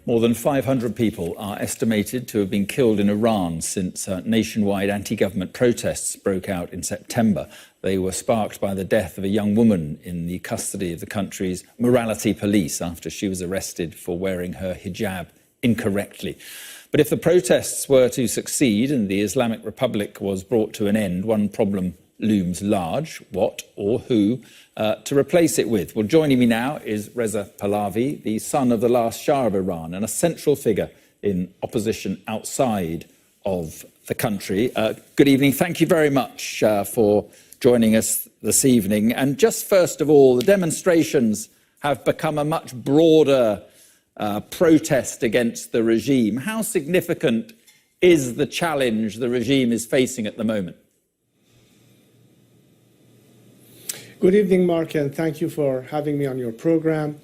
More than 500 people are estimated to have been killed in Iran since nationwide anti-government protests broke out in September. They were sparked by the death of a young woman in the custody of the country's morality police after she was arrested for wearing her hijab incorrectly. But if the protests were to succeed and the Islamic Republic was brought to an end, one problem looms large: what or who to replace it with? Well, joining me now is Reza Pahlavi, the son of the last Shah of Iran and a central figure in opposition outside of the country. Good evening. Thank you very much for joining us this evening. And just first of all, the demonstrations have become a much broader protest against the regime. How significant is the challenge the regime is facing at the moment? Good evening, Mark, and thank you for having me on your program.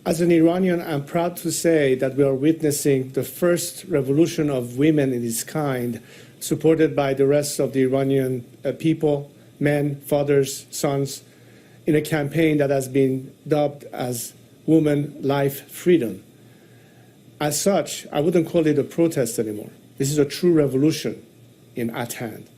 As an Iranian, I'm proud to say that we are witnessing the first revolution of women in its kind, supported by the rest of the Iranian people, men, fathers, sons, in a campaign that has been dubbed as Woman, Life, Freedom. As such, I wouldn't call it a protest anymore. This is a true revolution at hand,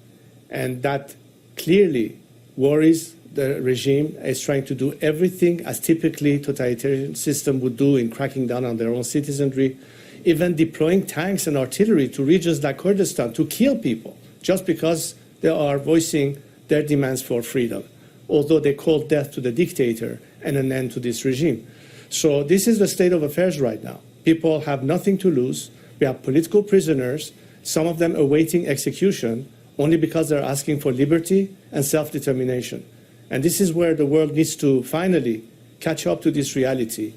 and that clearly worries the regime. Is trying to do everything as typically totalitarian system would do in cracking down on their own citizenry, even deploying tanks and artillery to regions like Kurdistan to kill people just because they are voicing their demands for freedom, although they call death to the dictator and an end to this regime. So this is the state of affairs right now. People have nothing to lose. We have political prisoners, some of them awaiting execution only because they're asking for liberty and self-determination. And this is where the world needs to finally catch up to this reality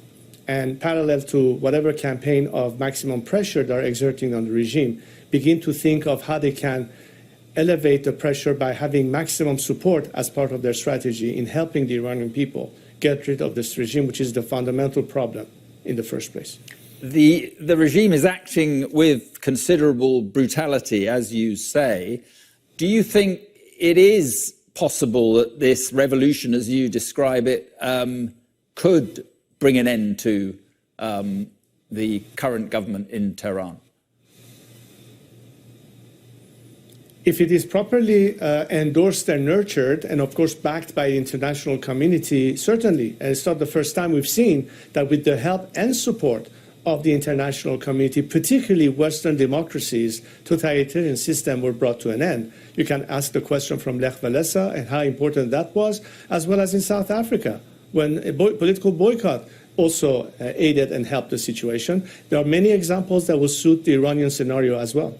and, parallel to whatever campaign of maximum pressure they're exerting on the regime, begin to think of how they can elevate the pressure by having maximum support as part of their strategy in helping the Iranian people get rid of this regime, which is the fundamental problem in the first place. The regime is acting with considerable brutality, as you say. Do you think it is possible that this revolution, as you describe it, could bring an end to the current government in Tehran? If it is properly endorsed and nurtured, and of course backed by the international community, certainly. And it's not the first time we've seen that with the help and support of the international community, particularly Western democracies, totalitarian systems were brought to an end. You can ask the question from Lech Walesa and how important that was, as well as in South Africa, when a political boycott also aided and helped the situation. There are many examples that will suit the Iranian scenario as well.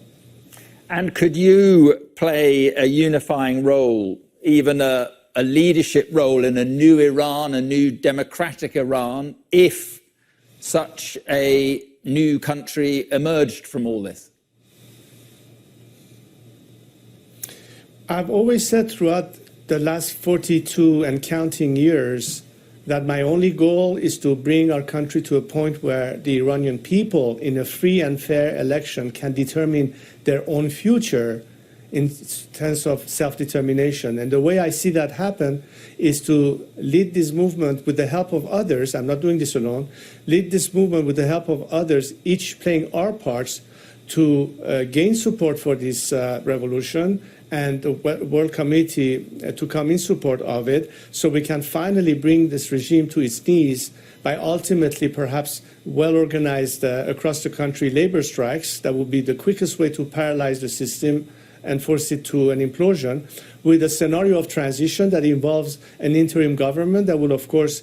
And could you play a unifying role, even a leadership role in a new Iran, a new democratic Iran, if such a new country emerged from all this? I've always said throughout the last 42 and counting years that my only goal is to bring our country to a point where the Iranian people in a free and fair election can determine their own future in terms of self-determination. And the way I see that happen is to lead this movement with the help of others. I'm not doing this alone. Lead this movement with the help of others, each playing our parts to gain support for this revolution and the world community to come in support of it, so we can finally bring this regime to its knees by ultimately perhaps well-organized across the country labor strikes. That would be the quickest way to paralyze the system and force it to an implosion, with a scenario of transition that involves an interim government that will, of course,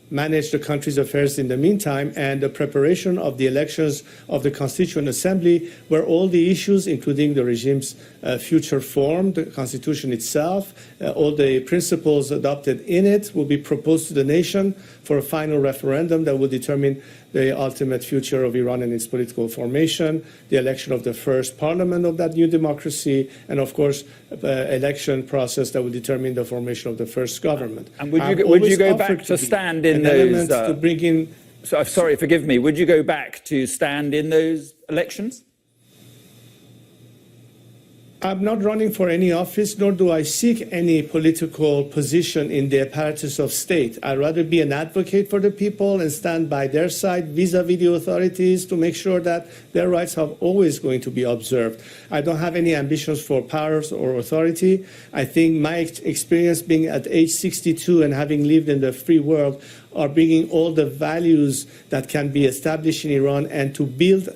manage the country's affairs in the meantime, and the preparation of the elections of the Constituent Assembly, where all the issues, including the regime's future form, the Constitution itself, all the principles adopted in it, will be proposed to the nation for a final referendum that will determine the ultimate future of Iran and its political formation, the election of the first parliament of that new democracy, and of course, election process that will determine the formation of the first government. And would you go back to stand in those? To bring in. Sorry, forgive me. Would you go back to stand in those elections? I'm not running for any office, nor do I seek any political position in the apparatus of state. I'd rather be an advocate for the people and stand by their side vis-a-vis the authorities to make sure that their rights are always going to be observed. I don't have any ambitions for powers or authority. I think my experience being at age 62 and having lived in the free world are bringing all the values that can be established in Iran and to build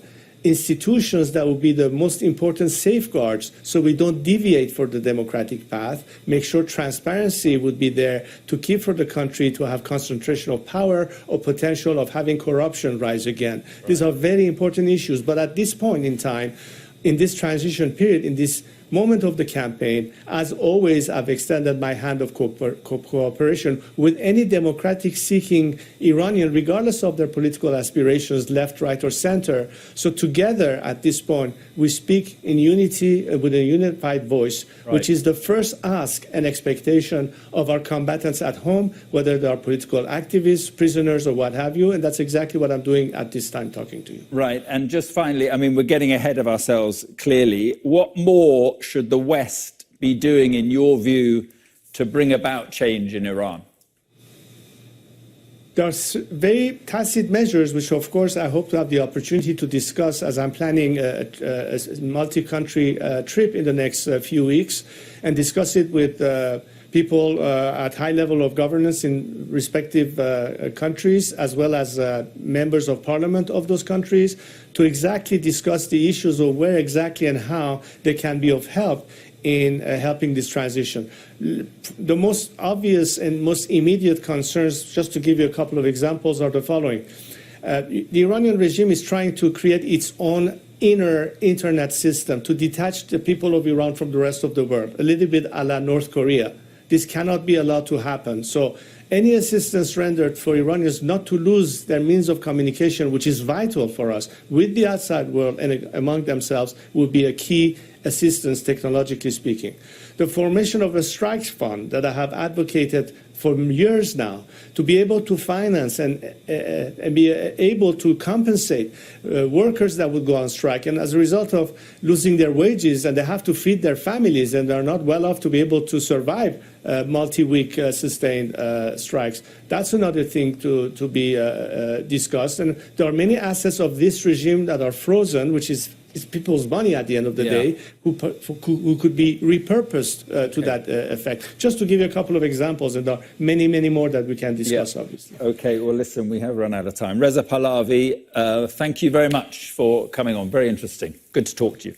institutions that will be the most important safeguards so we don't deviate for the democratic path, make sure transparency would be there to keep for the country to have concentration of power or potential of having corruption rise again. Right. These are very important issues. But at this point in time, in this transition period, in this moment of the campaign, as always, I've extended my hand of cooperation with any democratic-seeking Iranian, regardless of their political aspirations, left, right, or center. So together, at this point, we speak in unity with a unified voice, right, which is the first ask and expectation of our combatants at home, whether they are political activists, prisoners, or what have you. And that's exactly what I'm doing at this time talking to you. Right. And just finally, I mean, we're getting ahead of ourselves, clearly. What more should the West be doing, in your view, to bring about change in Iran? There are very tacit measures, which, of course, I hope to have the opportunity to discuss as I'm planning a multi-country trip in the next few weeks and discuss it with people at high level of governance in respective countries, as well as members of parliament of those countries, to exactly discuss the issues of where exactly and how they can be of help in helping this transition. The most obvious and most immediate concerns, just to give you a couple of examples, are the following. The Iranian regime is trying to create its own inner internet system to detach the people of Iran from the rest of the world, a little bit a la North Korea. This cannot be allowed to happen. So any assistance rendered for Iranians not to lose their means of communication, which is vital for us, with the outside world and among themselves, would be a key assistance, technologically speaking. The formation of a strikes fund that I have advocated for years now, to be able to finance and be able to compensate workers that would go on strike, and as a result of losing their wages, and they have to feed their families, and they're not well off to be able to survive multi-week sustained strikes. That's another thing to be discussed. And there are many assets of this regime that are frozen, which is people's money at the end of the day, who could be repurposed to that effect. Just to give you a couple of examples, and there are many, many more that we can discuss, obviously. Okay, well, listen, we have run out of time. Reza Pahlavi, thank you very much for coming on. Very interesting. Good to talk to you.